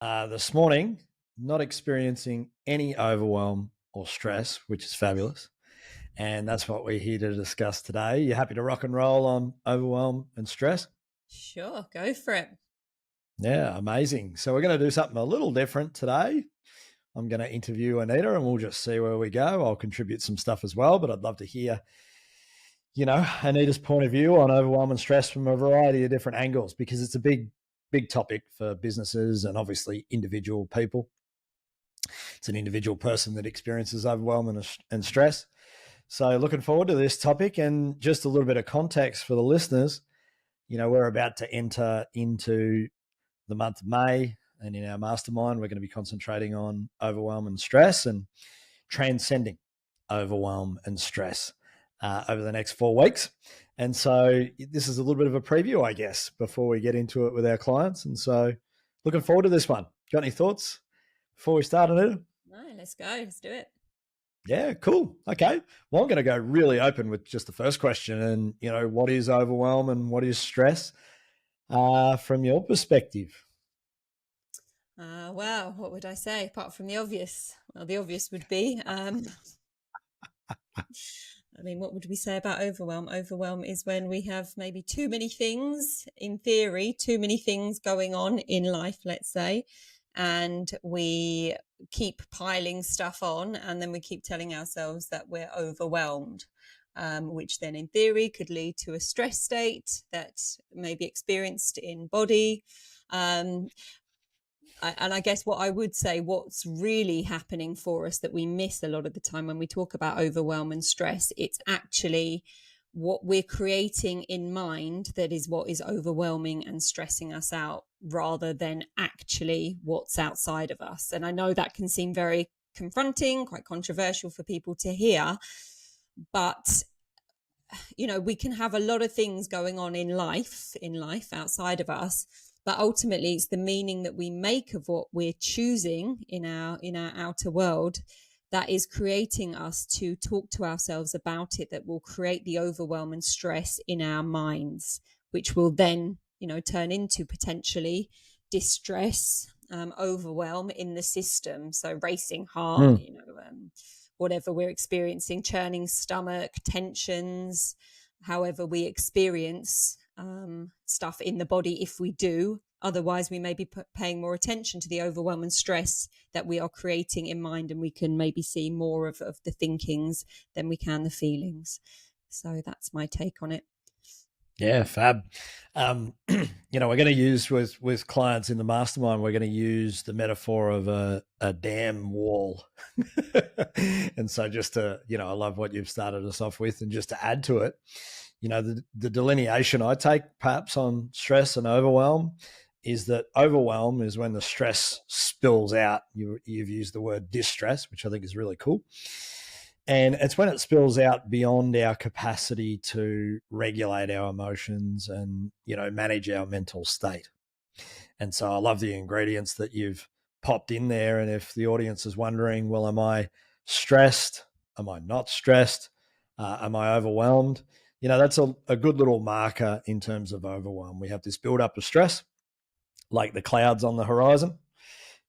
This morning, not experiencing any overwhelm or stress, which is fabulous. And that's what we're here to discuss today. You happy to rock and roll on overwhelm and stress? Sure, go for it. Yeah, amazing. So, we're going to do something a little different today. I'm going to interview Anita and we'll just see where we go. I'll contribute some stuff as well, but I'd love to hear, Anita's point of view on overwhelm and stress from a variety of different angles because it's a big topic for businesses and obviously individual people. It's an individual person that experiences overwhelm and stress. So, looking forward to this topic and just a little bit of context for the listeners. We're about to enter into the month of May, and in our mastermind, we're going to be concentrating on overwhelm and stress and transcending overwhelm and stress over the next 4 weeks. And so, this is a little bit of a preview, I guess, before we get into it with our clients. And so, looking forward to this one. Got any thoughts before we start, Anita? No, let's go. Let's do it. Yeah, cool. Okay. Well, I'm going to go really open with just the first question. And, what is overwhelm and what is stress from your perspective? Well, what would I say apart from the obvious? Well, the obvious would be, what would we say about overwhelm? Overwhelm is when we have maybe too many things, in theory, too many things going on in life, let's say, and we keep piling stuff on, and then we keep telling ourselves that we're overwhelmed. Which then in theory could lead to a stress state that may be experienced in body. And I guess what I would say, what's really happening for us that we miss a lot of the time when we talk about overwhelm and stress, it's actually what we're creating in mind that is what is overwhelming and stressing us out rather than actually what's outside of us. And I know that can seem very confronting, quite controversial for people to hear, but we can have a lot of things going on in life outside of us, but ultimately it's the meaning that we make of what we're choosing in our outer world that is creating us to talk to ourselves about it, that will create the overwhelm and stress in our minds, which will then turn into potentially distress, overwhelm in the system. So racing heart, Mm. whatever we're experiencing, churning stomach, tensions, however we experience stuff in the body, if we do. Otherwise, we may be paying more attention to the overwhelm and stress that we are creating in mind, and we can maybe see more of the thinkings than we can the feelings. So that's my take on it. Yeah, fab. We're going to use with clients in the mastermind, we're going to use the metaphor of a dam wall. And so just to, I love what you've started us off with. And just to add to it, the delineation I take perhaps on stress and overwhelm is that overwhelm is when the stress spills out. You've used the word distress, which I think is really cool. And it's when it spills out beyond our capacity to regulate our emotions and, manage our mental state. And so I love the ingredients that you've popped in there. And if the audience is wondering, well, am I stressed? Am I not stressed? Am I overwhelmed? That's a good little marker in terms of overwhelm. We have this buildup of stress, like the clouds on the horizon,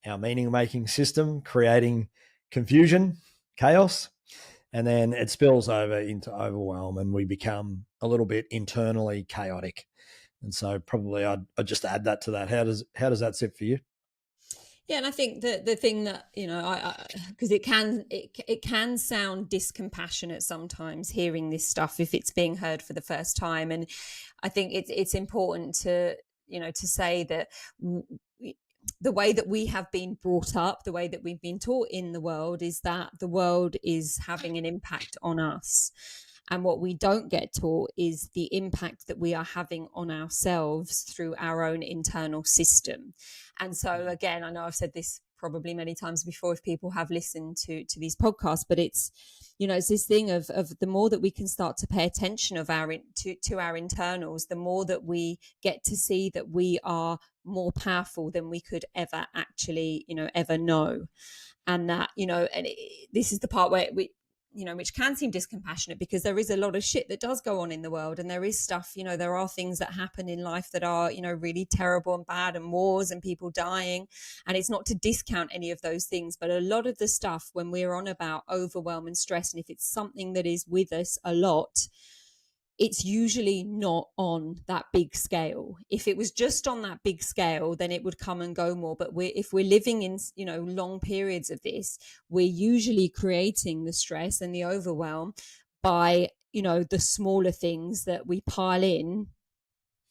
our meaning making system creating confusion, chaos, and then it spills over into overwhelm and we become a little bit internally chaotic. And so probably I'd just add that to that. How does that sit for you? Yeah, and I think that the thing that because it can sound discompassionate sometimes hearing this stuff if it's being heard for the first time, and I think it's important to to say that the way that we have been brought up, the way that we've been taught in the world, is that the world is having an impact on us. And what we don't get taught is the impact that we are having on ourselves through our own internal system. And so, again, I know I've said this probably many times before if people have listened to these podcasts, but it's this thing of the more that we can start to pay attention of to our internals, the more that we get to see that we are more powerful than we could ever actually ever know. And that this is the part where which can seem discompassionate, because there is a lot of shit that does go on in the world, and there is stuff, there are things that happen in life that are, really terrible and bad, and wars and people dying. And it's not to discount any of those things, but a lot of the stuff, when we're on about overwhelm and stress, and if it's something that is with us a lot, it's usually not on that big scale. If it was just on that big scale, then it would come and go more. But if we're living in, long periods of this, we're usually creating the stress and the overwhelm by, the smaller things that we pile in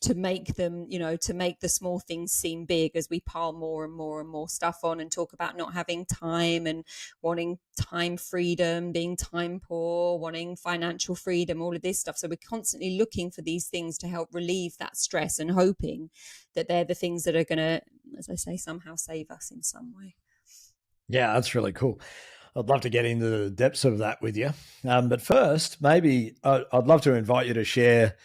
to make them, to make the small things seem big, as we pile more and more and more stuff on, and talk about not having time and wanting time freedom, being time poor, wanting financial freedom, all of this stuff. So we're constantly looking for these things to help relieve that stress, and hoping that they're the things that are going to, as I say, somehow save us in some way. Yeah, that's really cool. I'd love to get into the depths of that with you. But first, maybe I'd love to invite you to share,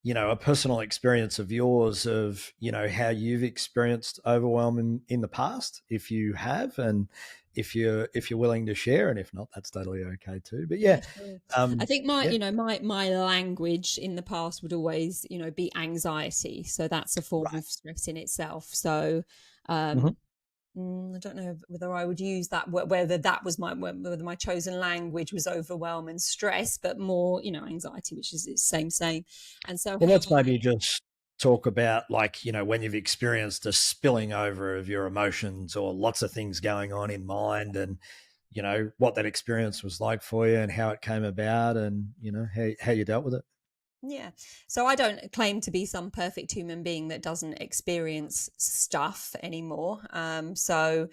a personal experience of yours of, how you've experienced overwhelm in the past, if you have, and if you're willing to share, and if not, that's totally okay too. But yeah, Sure. I um, think my, yeah, my language in the past would always, be anxiety. So that's a form right. of stress in itself. So, Mhm. um, I don't know whether I would use that, whether that was whether my chosen language was overwhelm and stress, but more, anxiety, which is the same. And so Well, how let's maybe just talk about, like, when you've experienced a spilling over of your emotions or lots of things going on in mind, and, what that experience was like for you and how it came about, and, how you dealt with it. Yeah. So I don't claim to be some perfect human being that doesn't experience stuff anymore. So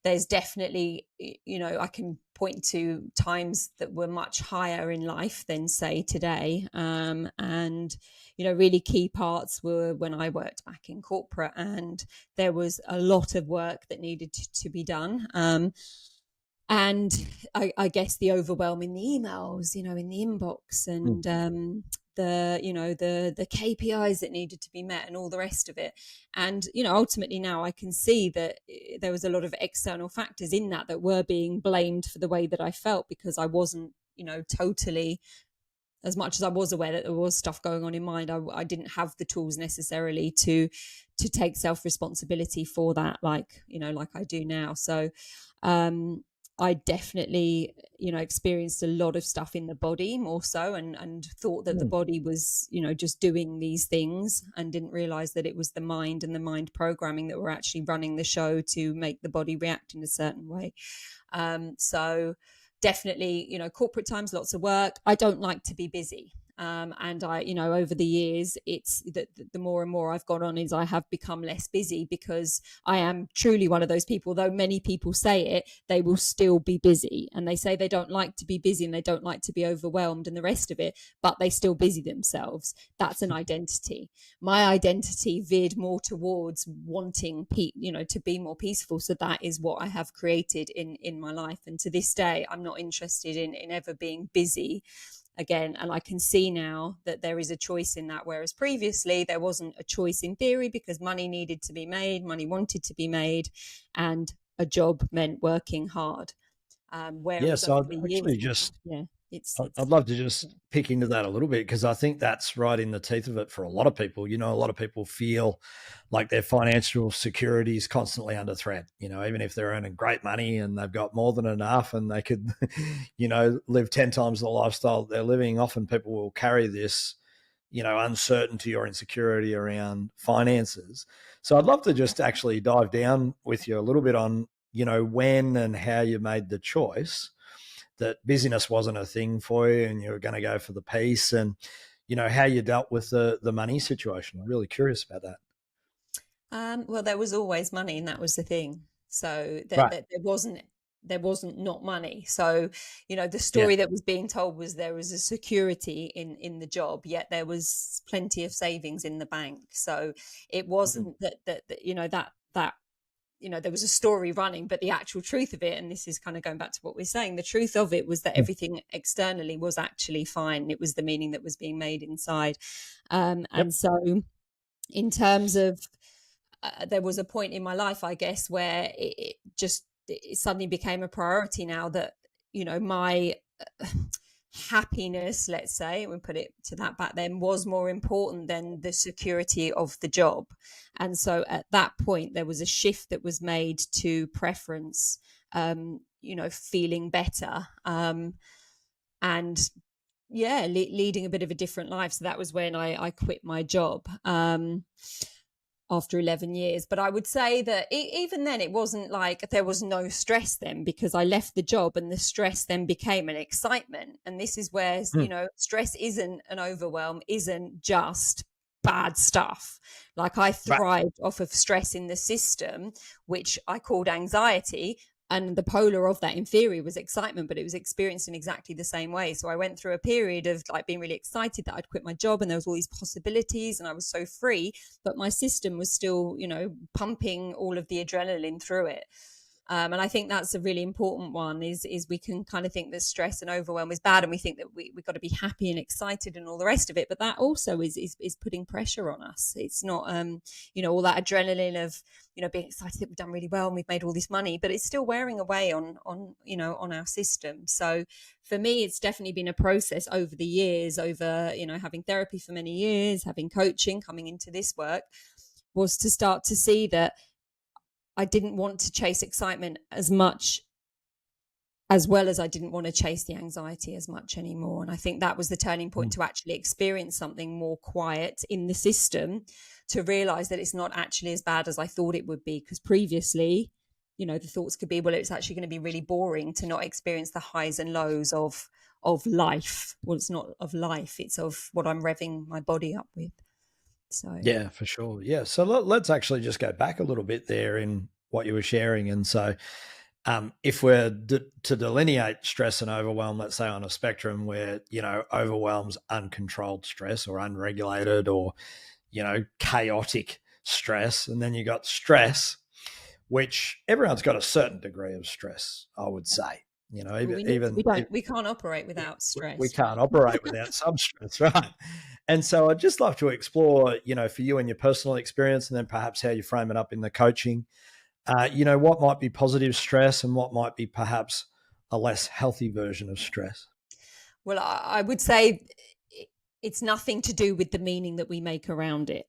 there's definitely, I can point to times that were much higher in life than, say, today. And, really key parts were when I worked back in corporate, and there was a lot of work that needed to be done. And I guess the overwhelm in the emails, in the inbox, Mm. and the KPIs that needed to be met, and all the rest of it. And ultimately now I can see that there was a lot of external factors in that were being blamed for the way that I felt, because I wasn't, totally, as much as I was aware that there was stuff going on in mind, I didn't have the tools necessarily to take self responsibility for that, like I do now. So um, I definitely, experienced a lot of stuff in the body, more so, and thought that the Mm. body was, just doing these things, and didn't realize that it was the mind and the mind programming that were actually running the show to make the body react in a certain way. So definitely, corporate times, lots of work. I don't like to be busy. And I, over the years, it's the more and more I've gone on, is I have become less busy, because I am truly one of those people, though many people say it, they will still be busy, and they say they don't like to be busy and they don't like to be overwhelmed and the rest of it, but they still busy themselves. That's an identity. My identity veered more towards wanting, to be more peaceful. So that is what I have created in my life. And to this day, I'm not interested in ever being busy again. And I can see now that there is a choice in that, whereas previously there wasn't a choice in theory, because money needed to be made, money wanted to be made, and a job meant working hard. Yeah, Whereas over so the I'd years actually now, just yeah, it's I'd love to yeah. just pick into that a little bit, because I think that's right in the teeth of it for a lot of people. A lot of people feel like their financial security is constantly under threat. Even if they're earning great money and they've got more than enough and they could, live 10 times the lifestyle that they're living, often people will carry this, uncertainty or insecurity around finances. So I'd love to just actually dive down with you a little bit on, when and how you made the choice that busyness wasn't a thing for you and you were going to go for the peace, and how you dealt with the money situation. I'm really curious about that. Well, there was always money, and that was the thing. So that Right. there wasn't not money. So the Yeah. story that was being told was there was a security in the job, yet there was plenty of savings in the bank. So it Mm. wasn't that there was a story running, but the actual truth of it, and this is kind of going back to what we're saying, the truth of it was that Mm. everything externally was actually fine. It was the meaning that was being made inside. Yep. And so in terms of there was a point in my life, I guess, where it suddenly became a priority now that my happiness, let's say, we put it to that back then, was more important than the security of the job. And so at that point, there was a shift that was made to preference, feeling better. And yeah, leading a bit of a different life. So that was when I quit my job. After 11 years. But I would say that even then, it wasn't like there was no stress then, because I left the job and the stress then became an excitement. And this is where, Mm. stress isn't an overwhelm, isn't just bad stuff. Like I Right. thrived off of stress in the system, which I called anxiety. And the polar of that in theory was excitement, but it was experienced in exactly the same way. So I went through a period of like being really excited that I'd quit my job and there was all these possibilities and I was so free, but my system was still, pumping all of the adrenaline through it. And I think that's a really important one is we can kind of think that stress and overwhelm is bad, and we think that we've got to be happy and excited and all the rest of it. But that also is putting pressure on us. It's not, all that adrenaline of, being excited that we've done really well and we've made all this money, but it's still wearing away on our system. So for me, it's definitely been a process over the years, over, having therapy for many years, having coaching, coming into this work, was to start to see that I didn't want to chase excitement as much, as well as I didn't want to chase the anxiety as much anymore. And I think that was the turning point Mm. to actually experience something more quiet in the system, to realize that it's not actually as bad as I thought it would be. Because previously, the thoughts could be, well, it's actually going to be really boring to not experience the highs and lows of life. Well, it's not of life, it's of what I'm revving my body up with. So Yeah, for sure. Yeah. So let's actually just go back a little bit there in what you were sharing. And so, if we're to delineate stress and overwhelm, let's say on a spectrum where, overwhelm's uncontrolled stress or unregulated or, chaotic stress. And then you got stress, which everyone's got a certain degree of stress, I would say. we need to, Even we can't operate without we stress, can't right? operate without some stress, right? And so I'd just love to explore, for you and your personal experience, and then perhaps how you frame it up in the coaching. What might be positive stress and what might be perhaps a less healthy version of stress. Well, I would say it's nothing to do with the meaning that we make around it.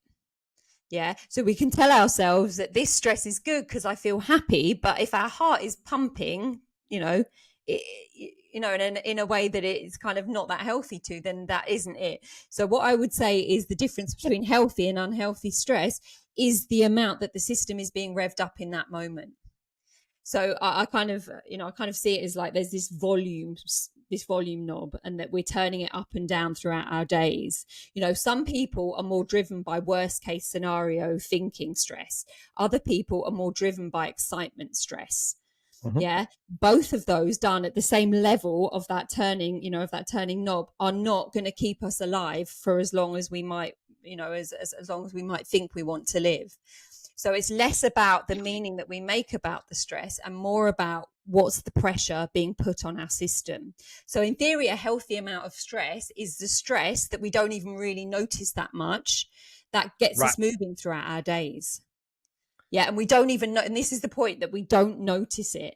Yeah. So we can tell ourselves that this stress is good because I feel happy. But if our heart is pumping, it, in a way that it's kind of not that healthy to, then that isn't it. So what I would say is the difference between healthy and unhealthy stress is the amount that the system is being revved up in that moment. So I kind of, I kind of see it as like there's this volume knob, and that we're turning it up and down throughout our days. Some people are more driven by worst case scenario thinking stress. Other people are more driven by excitement stress. Mhm. Yeah. Both of those done at the same level of that turning knob are not going to keep us alive for as long as we might, as long as we might think we want to live. So it's less about the meaning that we make about the stress and more about what's the pressure being put on our system. So in theory, a healthy amount of stress is the stress that we don't even really notice that much, that gets Right. us moving throughout our days. Yeah. And we don't even know. And this is the point, that we don't notice it.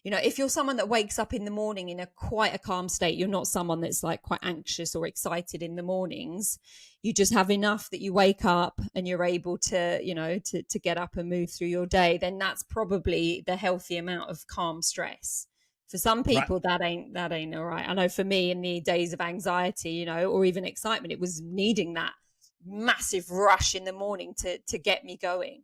If you're someone that wakes up in the morning in quite a calm state, you're not someone that's like quite anxious or excited in the mornings. You just have enough that you wake up and you're able to, to get up and move through your day. Then that's probably the healthy amount of calm stress. For some Right. people, that ain't all right. I know for me, in the days of anxiety, or even excitement, it was needing that massive rush in the morning to get me going.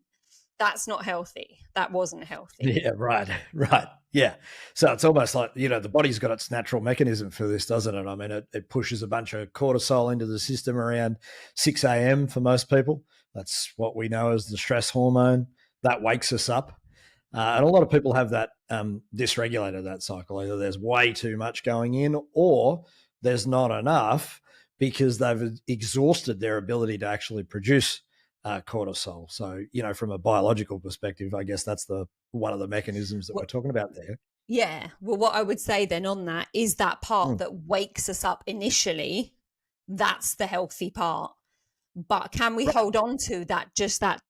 That's not healthy. That wasn't healthy. Yeah, right, right. Yeah. So it's almost like, the body's got its natural mechanism for this, doesn't it? I mean, it pushes a bunch of cortisol into the system around 6 a.m. for most people. That's what we know as the stress hormone. That wakes us up. And a lot of people have that dysregulated, that cycle. Either there's way too much going in or there's not enough because they've exhausted their ability to actually produce cortisol. So, from a biological perspective, I guess that's the one of the mechanisms that we're Well, talking about there. yeah. Well, what I would say then on that is that part Mm. that wakes us up initially, that's the healthy part. but can we hold on to that, just that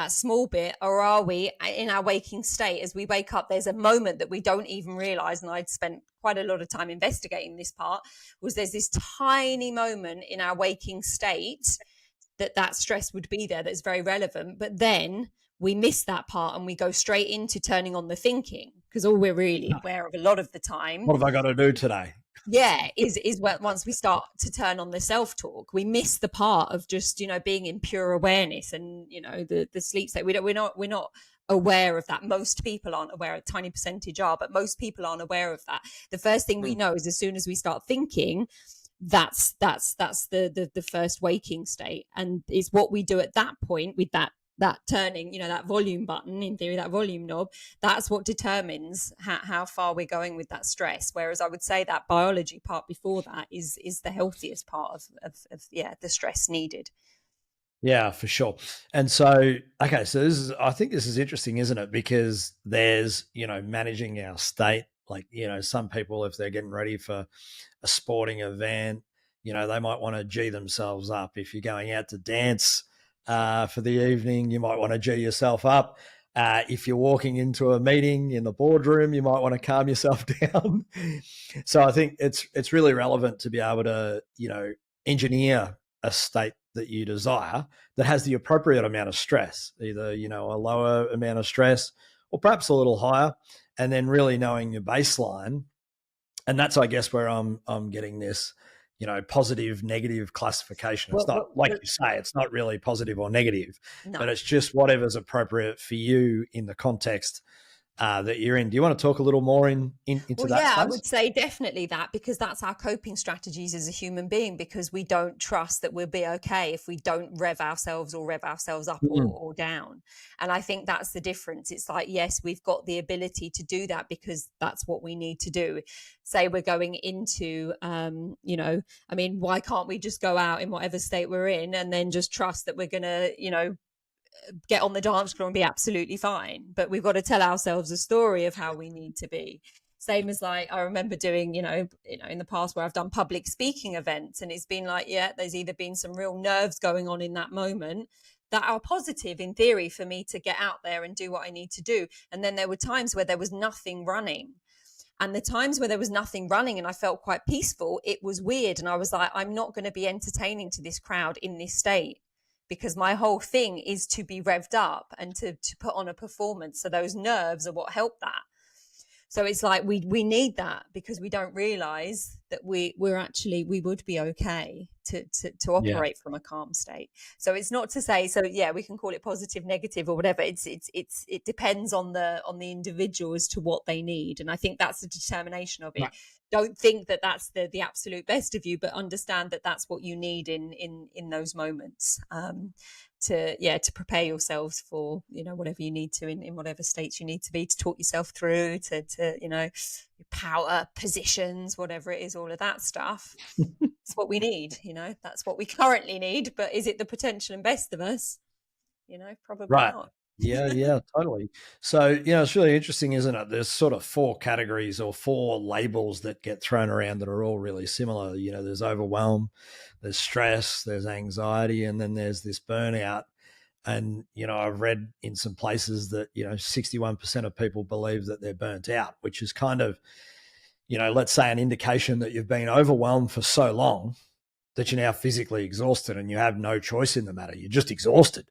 small bit, or are we in our waking state as we wake up? There's a moment that we don't even realize, and I'd spent quite a lot of time investigating this part, was there's this tiny moment in our waking state that stress would be there, that's very relevant, but then we miss that part and we go straight into turning on the thinking, because all we're really aware of a lot of the time, What have I got to do today? yeah, is once we start to turn on the self-talk, we miss the part of just, being in pure awareness, and the sleep state. We're not aware of that. Most people aren't aware. A tiny percentage are, but most people aren't aware of that. The first thing we know is, as soon as we start thinking, that's the first waking state, and it's what we do at that point with that turning, that volume button, in theory, that volume knob, that's what determines how far we're going with that stress. Whereas I would say that biology part before that is the healthiest part of the stress needed. Yeah, for sure. And so, okay, so I think this is interesting, isn't it? Because there's, managing our state. Like, some people, if they're getting ready for a sporting event, they might want to G themselves up. If you're going out to dance for the evening, you might want to G yourself up. If you're walking into a meeting in the boardroom, you might want to calm yourself down. So I think it's really relevant to be able to, engineer a state that you desire that has the appropriate amount of stress, either, a lower amount of stress or perhaps a little higher, and then really knowing your baseline. And that's, I guess, where I'm getting this, positive, negative classification. It's not, like you say, it's not really positive or negative, No. but it's just whatever's appropriate for you in the context that you're in. Do you want to talk a little more into that space? I would say definitely that, because that's our coping strategies as a human being, because we don't trust that we'll be okay if we don't rev ourselves up or down. And I think that's the difference. It's like, yes, we've got the ability to do that because that's what we need to do. Say we're going into, why can't we just go out in whatever state we're in and then just trust that we're going to, get on the dance floor and be absolutely fine? But we've got to tell ourselves a story of how we need to be. Same as, like, I remember doing, in the past where I've done public speaking events, and it's been like, there's either been some real nerves going on in that moment that are positive in theory for me to get out there and do what I need to do. And then there were times where there was nothing running. And the times where there was nothing running and I felt quite peaceful, it was weird. And I was like, I'm not going to be entertaining to this crowd in this state, because my whole thing is to be revved up and to put on a performance. So those nerves are what help that. So it's like we need that, because we don't realize that we would be okay to operate from a calm state. So it's not to say, we can call it positive, negative, or whatever. It depends on the individual as to what they need, and I think that's the determination of it. Right. Don't think that that's the absolute best of you, but understand that that's what you need in those moments. To prepare yourselves for, whatever you need to in whatever states you need to be, to talk yourself through, to power positions, whatever it is, all of that stuff. It's what we need, that's what we currently need. But is it the potential and best of us? Probably right. Not. Yeah, totally. So, it's really interesting, isn't it? There's sort of 4 categories or 4 labels that get thrown around that are all really similar. There's overwhelm, there's stress, there's anxiety, and then there's this burnout. And, I've read in some places that, 61% of people believe that they're burnt out, which is kind of, let's say an indication that you've been overwhelmed for so long that you're now physically exhausted and you have no choice in the matter. You're just exhausted.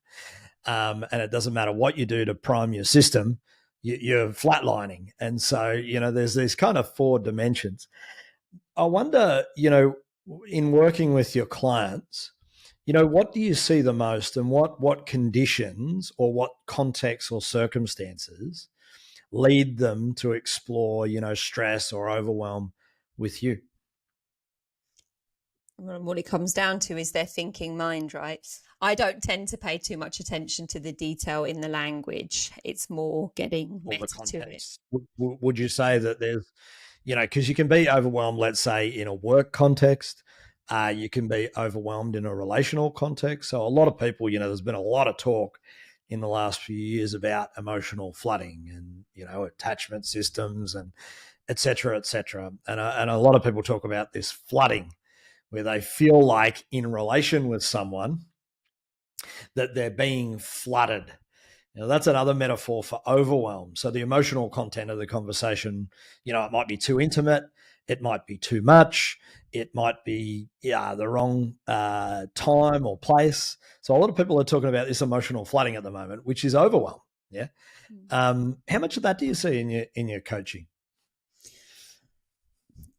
And it doesn't matter what you do to prime your system, you're flatlining. And so, there's these kind of 4 dimensions. I wonder, in working with your clients, what do you see the most, and what conditions or what contexts or circumstances lead them to explore, stress or overwhelm with you? What it comes down to is their thinking mind, right? I don't tend to pay too much attention to the detail in the language. It's more getting meta to it. Would you say that there's, because you can be overwhelmed, let's say, in a work context, you can be overwhelmed in a relational context. So a lot of people, there's been a lot of talk in the last few years about emotional flooding and, attachment systems and et cetera, et cetera. And a lot of people talk about this flooding, where they feel like in relation with someone, that they're being flooded. That's another metaphor for overwhelm. So the emotional content of the conversation, it might be too intimate, it might be too much, it might be the wrong time or place. So a lot of people are talking about this emotional flooding at the moment, which is overwhelm. Yeah. How much of that do you see in your coaching?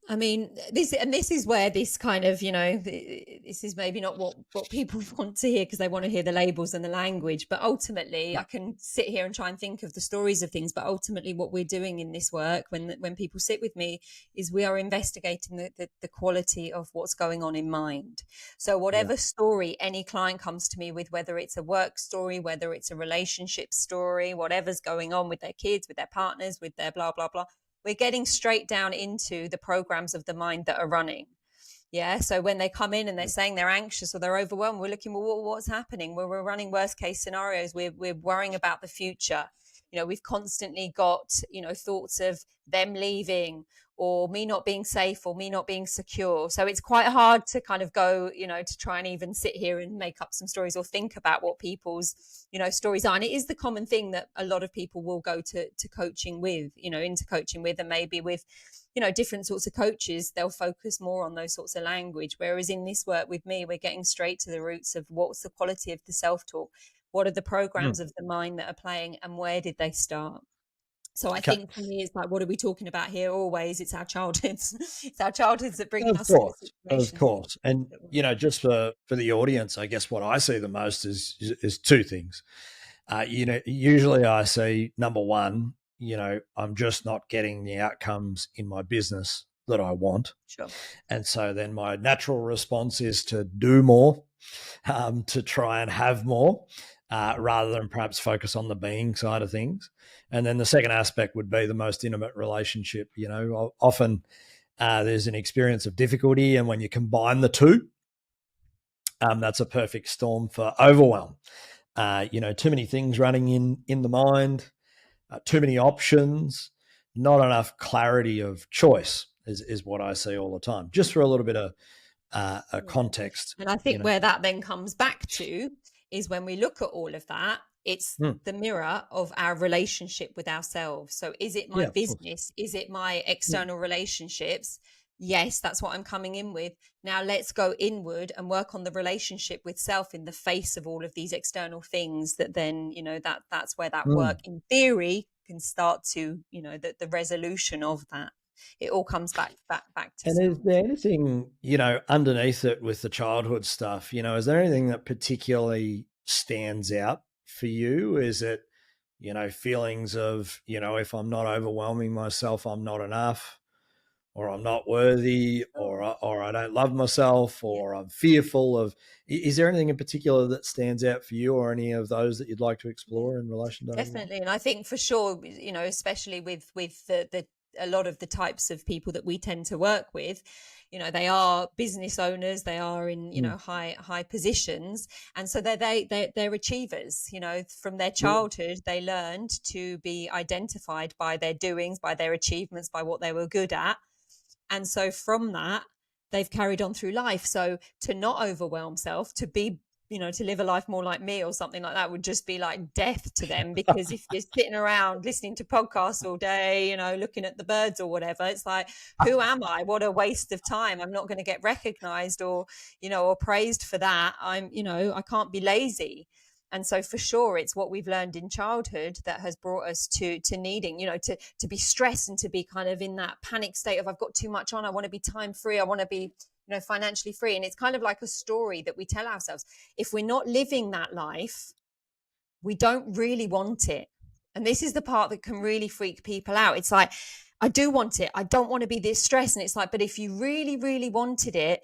I mean, this is where this kind of, this is maybe not what people want to hear, because they want to hear the labels and the language. But ultimately, I can sit here and try and think of the stories of things. But ultimately, what we're doing in this work, when people sit with me, is we are investigating the quality of what's going on in mind. So whatever story any client comes to me with, whether it's a work story, whether it's a relationship story, whatever's going on with their kids, with their partners, with their blah, blah, blah, we're getting straight down into the programs of the mind that are running. Yeah. So when they come in and they're saying they're anxious or they're overwhelmed, we're looking, well, what's happening? We're running worst case scenarios. We're worrying about the future. We've constantly got, thoughts of them leaving, or me not being safe, or me not being secure. So it's quite hard to kind of go, to try and even sit here and make up some stories or think about what people's, stories are. And it is the common thing that a lot of people will go to coaching with, into coaching with, and maybe with, different sorts of coaches, they'll focus more on those sorts of language. Whereas in this work with me, we're getting straight to the roots of what's the quality of the self-talk, what are the programs of the mind that are playing, and where did they start? So I think for me, it's like, what are we talking about here? Always, it's our childhoods. It's our childhoods that bring Of us to the course, of situations. course. And just for the audience, I guess what I see the most is two things. Usually I see, number one, I'm just not getting the outcomes in my business that I want. Sure. And so then my natural response is to do more, to try and have more, rather than perhaps focus on the being side of things. And then the second aspect would be the most intimate relationship. Often there's an experience of difficulty, and when you combine the two, that's a perfect storm for overwhelm. Too many things running in the mind, too many options, not enough clarity of choice is what I see all the time. Just for a little bit of a context. And I think where that then comes back to is when we look at all of that, it's the mirror of our relationship with ourselves. So is it my business? Is it my external relationships? Yes, that's what I'm coming in with. Now let's go inward and work on the relationship with self in the face of all of these external things, that then, that's where that work in theory can start to, the resolution of that. It all comes back to and self. is there anything, underneath it with the childhood stuff, is there anything that particularly stands out for you? Is it, feelings of, if I'm not overwhelming myself, I'm not enough, or I'm not worthy, or I don't love myself, or I'm fearful of, is there anything in particular that stands out for you, or any of those that you'd like to explore in relation to overwhelm? Definitely. And I think for sure, especially with the a lot of the types of people that we tend to work with, they are business owners, they are in, high positions. And so they're achievers, from their childhood, they learned to be identified by their doings, by their achievements, by what they were good at. And so from that, they've carried on through life. So to not overwhelm self, to be, to live a life more like me or something like that would just be like death to them. Because if you're sitting around listening to podcasts all day, looking at the birds or whatever, it's like, who am I? What a waste of time. I'm not going to get recognized or, or praised for that. I can't be lazy. And so for sure, it's what we've learned in childhood that has brought us to needing, to be stressed and to be kind of in that panic state of, I've got too much on. I want to be time free. I want to be, financially free. And it's kind of like a story that we tell ourselves. If we're not living that life, we don't really want it. And this is the part that can really freak people out. It's like, I do want it. I don't want to be this stressed. And it's like, but if you really, really wanted it,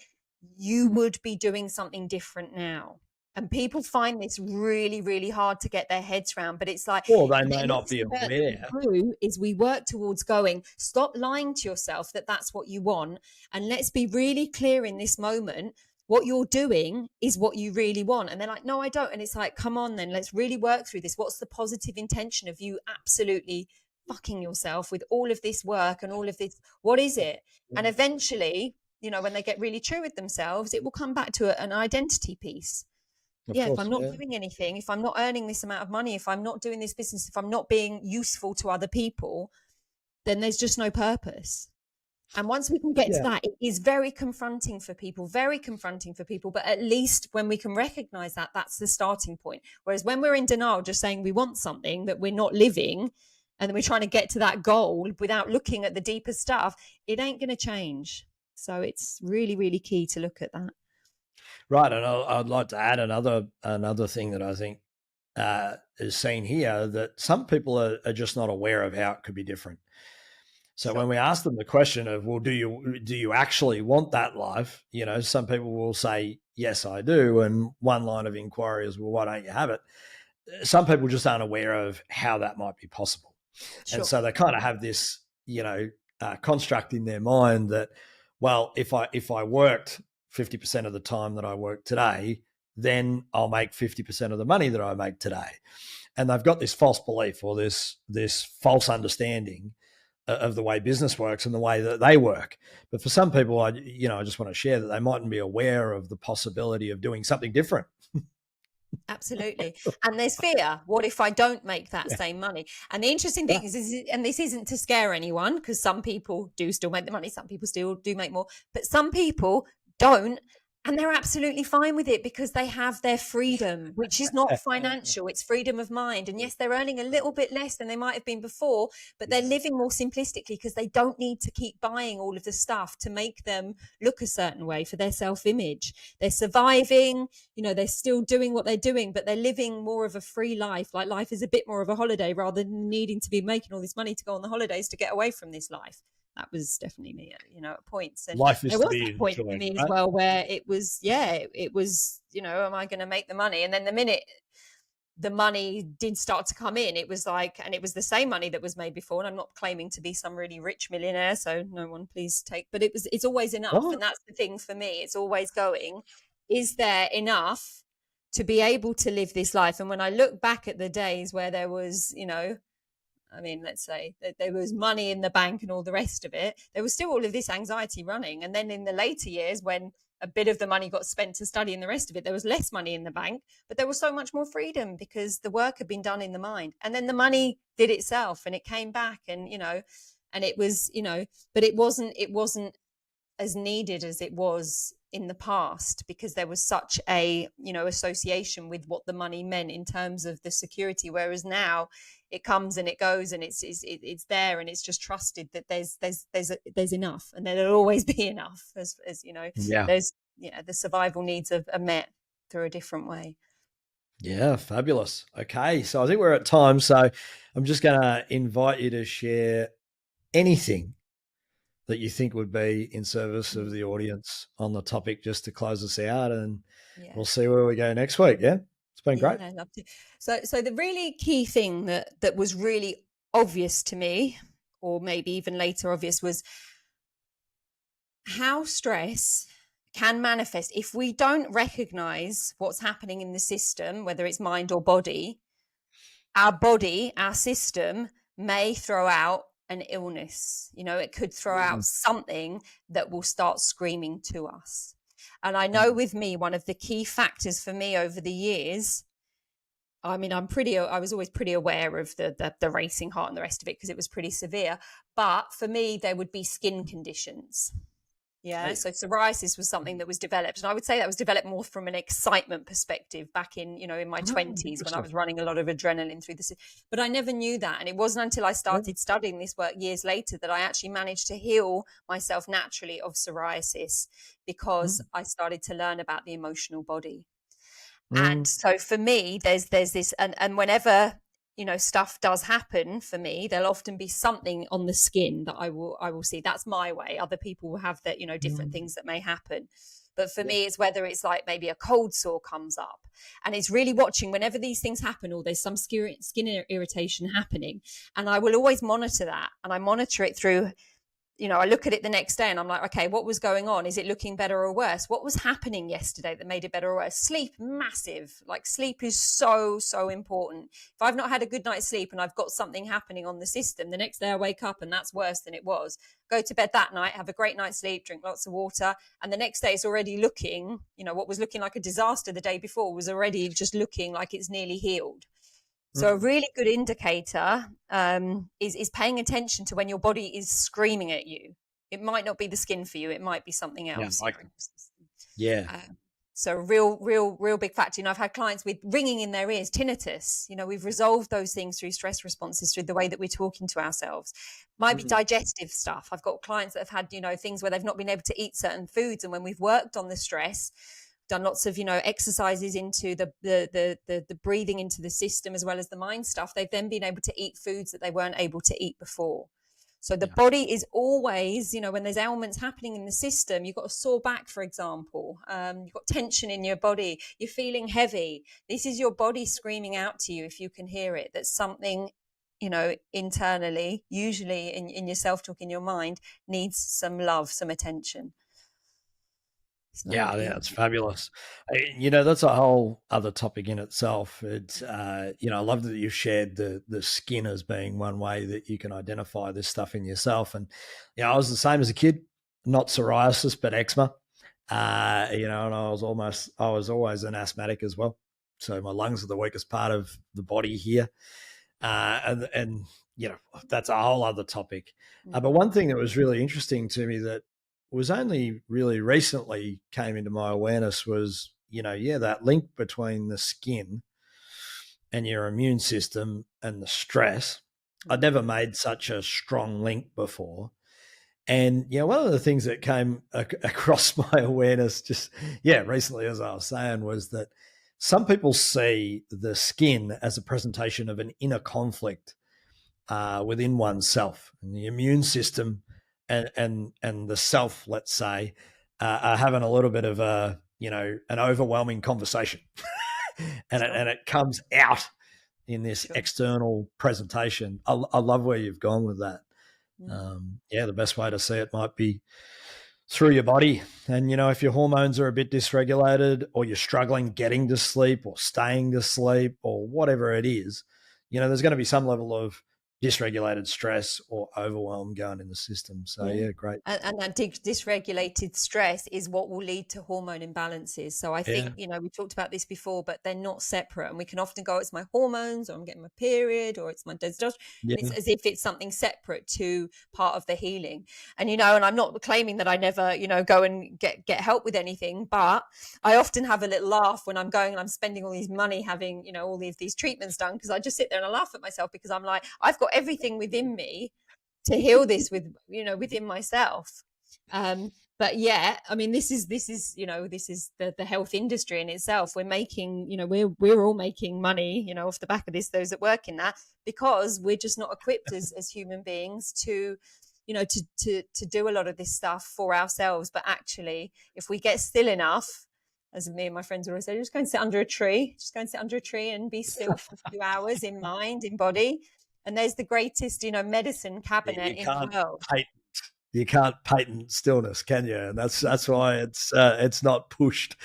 you would be doing something different now. And people find this really, really hard to get their heads around. But it's like, or they may not be aware. Is we work towards going, stop lying to yourself that that's what you want. And let's be really clear in this moment. What you're doing is what you really want. And they're like, no, I don't. And it's like, come on, then let's really work through this. What's the positive intention of you absolutely fucking yourself with all of this work and all of this? What is it? And eventually, when they get really true with themselves, it will come back to an identity piece. Of Yeah, if I'm course. not Yeah. doing anything, if I'm not earning this amount of money, if I'm not doing this business, if I'm not being useful to other people, then there's just no purpose. And once we can get to Yeah. that, it is very confronting for people, very confronting for people. But at least when we can recognize that, that's the starting point. Whereas when we're in denial, just saying we want something that we're not living, and then we're trying to get to that goal without looking at the deeper stuff, it ain't going to change. So it's really, really key to look at that. Right. And I'd like to add another thing that I think is seen here, that some people are just not aware of how it could be different. So Sure. when we ask them the question of, well, do you actually want that life? Some people will say, yes, I do. And one line of inquiry is, well, why don't you have it? Some people just aren't aware of how that might be possible. And Sure. so they kind of have this, construct in their mind that, well, if I worked 50% of the time that I work today, then I'll make 50% of the money that I make today. And they've got this false belief, or this false understanding of the way business works and the way that they work. But for some people, I just want to share that they mightn't be aware of the possibility of doing something different. Absolutely. And there's fear. What if I don't make that Yeah. same money? And the interesting Yeah. thing is, and this isn't to scare anyone, because some people do still make the money, some people still do make more, but some people don't. And they're absolutely fine with it because they have their freedom, which is not financial, it's freedom of mind. And yes, they're earning a little bit less than they might have been before, but they're living more simplistically because they don't need to keep buying all of the stuff to make them look a certain way for their self-image. They're surviving, they're still doing what they're doing, but they're living more of a free life. Like life is a bit more of a holiday rather than needing to be making all this money to go on the holidays to get away from this life. That was definitely me, at points. And Life is there to was be that point for enjoyed, me as right? well where it was, am I going to make the money? And then the minute the money did start to come in, it was like, and it was the same money that was made before. And I'm not claiming to be some really rich millionaire, so no one please take, but it's always enough. What? And that's the thing for me. It's always going, is there enough to be able to live this life? And when I look back at the days where there was, let's say that there was money in the bank and all the rest of it, there was still all of this anxiety running. And then in the later years, when a bit of the money got spent to study and the rest of it, there was less money in the bank, but there was so much more freedom because the work had been done in the mind. And then the money did itself and it came back, and, and it was, but it wasn't as needed as it was in the past, because there was such a association with what the money meant in terms of the security, whereas now it comes and it goes and it's there, and it's just trusted that there's enough, and there'll always be enough, as Yeah. there's the survival needs are met through a different way. Yeah, fabulous. Okay, so I think we're at time. So I'm just going to invite you to share anything that you think would be in service of the audience on the topic, just to close us out, and Yeah. we'll see where we go next week. Yeah, it's been great. Yeah, I love to. So the really key thing that was really obvious to me, or maybe even later obvious, was how stress can manifest if we don't recognize what's happening in the system, whether it's mind or body. Our system may throw out an illness. It could throw out something that will start screaming to us. And I know with me, one of the key factors for me over the years, I was always pretty aware of the racing heart and the rest of it because it was pretty severe. But for me, there would be skin conditions. Yeah. So psoriasis was something that was developed. And I would say that was developed more from an excitement perspective back in my 20s, when I was running a lot of adrenaline through the. But I never knew that. And it wasn't until I started studying this work years later that I actually managed to heal myself naturally of psoriasis, because I started to learn about the emotional body. And so for me, there's this, and whenever stuff does happen for me, there'll often be something on the skin that I will see. That's my way. Other people will have that, different things that may happen. But for me, it's whether it's like maybe a cold sore comes up, and it's really watching whenever these things happen, or there's some skin irritation happening. And I will always monitor that, and I monitor it through I look at it the next day and I'm like, okay, what was going on? Is it looking better or worse? What was happening yesterday that made it better or worse? Sleep, massive. Like, sleep is so, so important. If I've not had a good night's sleep and I've got something happening on the system, the next day I wake up and that's worse than it was. Go to bed that night, have a great night's sleep, drink lots of water. And the next day it's already looking, what was looking like a disaster the day before was already just looking like it's nearly healed. So a really good indicator is paying attention to when your body is screaming at you. It might not be the skin for you. It might be something else. Yeah. So real big factor. I've had clients with ringing in their ears, tinnitus. We've resolved those things through stress responses, through the way that we're talking to ourselves. Might be digestive stuff. I've got clients that have had, things where they've not been able to eat certain foods. And when we've worked on the stress, done lots of exercises into the breathing into the system as well as the mind stuff, they've then been able to eat foods that they weren't able to eat before. So the body is always, when there's ailments happening in the system, you've got a sore back, for example, you've got tension in your body, you're feeling heavy. This is your body screaming out to you, if you can hear it, that something internally, usually in your self-talk, in your mind, needs some love, some attention. Yeah, I think that's fabulous. That's a whole other topic in itself. It's, I love that you shared the skin as being one way that you can identify this stuff in yourself. And, I was the same as a kid, not psoriasis, but eczema. And I was always an asthmatic as well. So my lungs are the weakest part of the body here. And that's a whole other topic. But one thing that was really interesting to me that was only really recently came into my awareness was, that link between the skin and your immune system and the stress. I'd never made such a strong link before. And, one of the things that came across my awareness just, recently, as I was saying, was that some people see the skin as a presentation of an inner conflict within oneself, and the immune system and the self, let's say, are having a little bit of an overwhelming conversation, and it comes out in this external presentation. I love where you've gone with that. The best way to see it might be through your body. And, if your hormones are a bit dysregulated, or you're struggling getting to sleep or staying to sleep or whatever it is, there's going to be some level of dysregulated stress or overwhelm going in the system. So great. And that dysregulated stress is what will lead to hormone imbalances. So I think, we talked about this before, but they're not separate. And we can often go, it's my hormones, or I'm getting my period, or it's my testosterone. It's as if it's something separate to part of the healing. And, and I'm not claiming that I never, go and get help with anything, but I often have a little laugh when I'm going and I'm spending all these money having, all these treatments done, because I just sit there and I laugh at myself, because I'm like, I've got everything within me to heal this within myself. But this is the health industry in itself. We're making, we're all making money, off the back of this, those that work in that, because we're just not equipped as human beings to do a lot of this stuff for ourselves. But actually, if we get still enough, as me and my friends always say, just go and sit under a tree, and be still for a few hours in mind, in body. And there's the greatest, medicine cabinet in the world. You can't patent stillness, can you? And that's why it's not pushed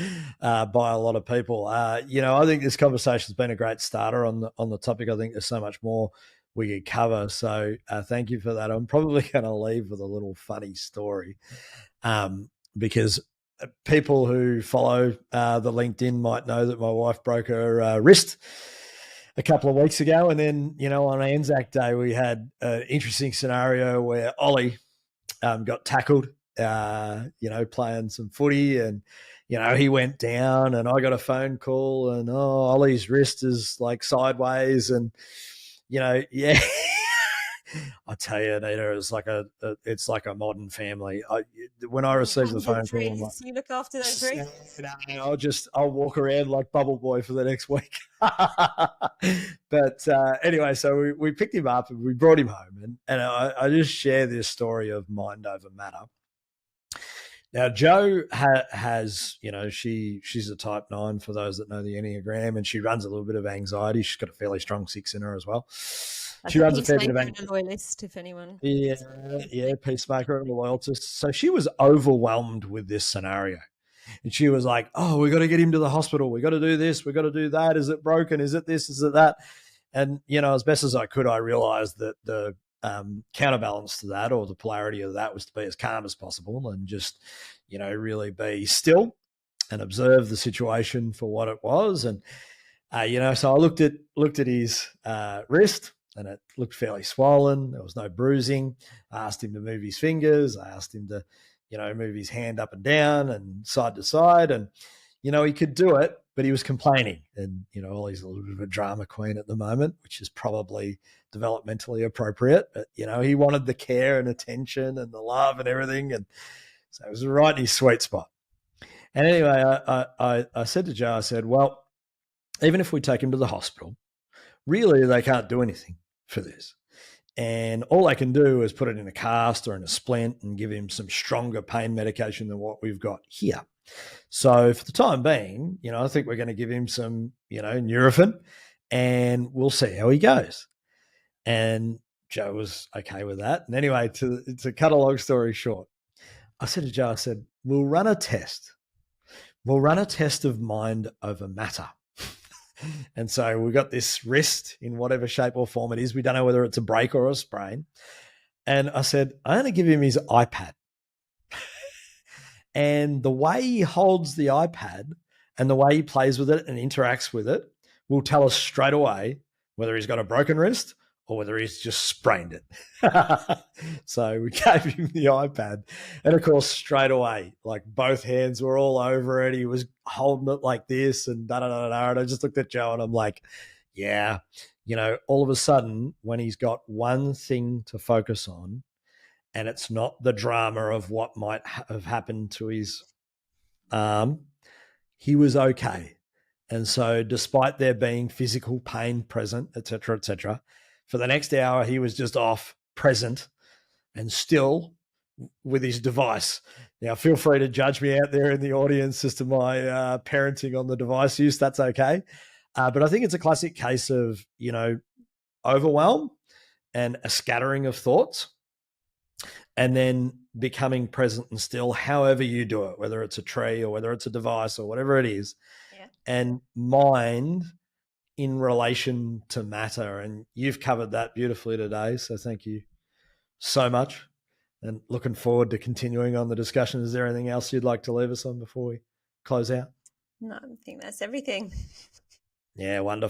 by a lot of people. I think this conversation's been a great starter on the topic. I think there's so much more we could cover. So thank you for that. I'm probably going to leave with a little funny story, because people who follow the LinkedIn might know that my wife broke her wrist a couple of weeks ago. And then, on Anzac Day, we had an interesting scenario where Ollie got tackled, playing some footy, and, he went down, and I got a phone call, and, Ollie's wrist is like sideways. And, I tell you, Anita, it's like a modern fammy. When I received the phone call, I'm like, you look after those wrists. I'll walk around like Bubble Boy for the next week. But anyway, so we picked him up and we brought him home, and I just share this story of mind over matter. Now, Jo has, she's a type 9 for those that know the Enneagram, and she runs a little bit of anxiety. She's got a fairly strong 6 in her as well. That's She a runs a fair bit of peacemaker and a loyalist, if anyone yeah, is yeah, peacemaker. peacemaker and a loyalist. So she was overwhelmed with this scenario. And she was like, "Oh, we got to get him to the hospital. We got to do this. We got to do that. Is it broken? Is it this? Is it that?" And as best as I could, I realized that the counterbalance to that, or the polarity of that, was to be as calm as possible and just, really be still and observe the situation for what it was. And so I looked at his wrist, and it looked fairly swollen. There was no bruising. I asked him to move his fingers. I asked him to, move his hand up and down and side to side. And, he could do it, but he was complaining. And, all he's a little bit of a drama queen at the moment, which is probably developmentally appropriate. But, he wanted the care and attention and the love and everything. And so it was right in his sweet spot. And anyway, I said to Joe, I said, well, even if we take him to the hospital, really they can't do anything for this. And all they can do is put it in a cast or in a splint and give him some stronger pain medication than what we've got here. So for the time being, I think we're going to give him some, Nurofen, and we'll see how he goes. And Joe was okay with that. And anyway, to cut a long story short, I said to Joe, I said, we'll run a test. We'll run a test of mind over matter. And so we've got this wrist in whatever shape or form it is. We don't know whether it's a break or a sprain. And I said, I'm going to give him his iPad. And the way he holds the iPad and the way he plays with it and interacts with it will tell us straight away whether he's got a broken wrist or whether he's just sprained it. So we gave him the iPad. And of course, straight away, like both hands were all over it. He was holding it like this and da-da-da-da. And I just looked at Joe and I'm like, yeah, all of a sudden, when he's got one thing to focus on, and it's not the drama of what might have happened to his arm, he was okay. And so despite there being physical pain present, et cetera, for the next hour, he was just off, present, and still with his device. Now, feel free to judge me out there in the audience as to my parenting on the device use. That's okay. But I think it's a classic case of, overwhelm and a scattering of thoughts, and then becoming present and still, however you do it, whether it's a tree or whether it's a device or whatever it is, and mind in relation to matter. And you've covered that beautifully today. So thank you so much, and looking forward to continuing on the discussion. Is there anything else you'd like to leave us on before we close out? No, I think that's everything. Yeah, wonderful.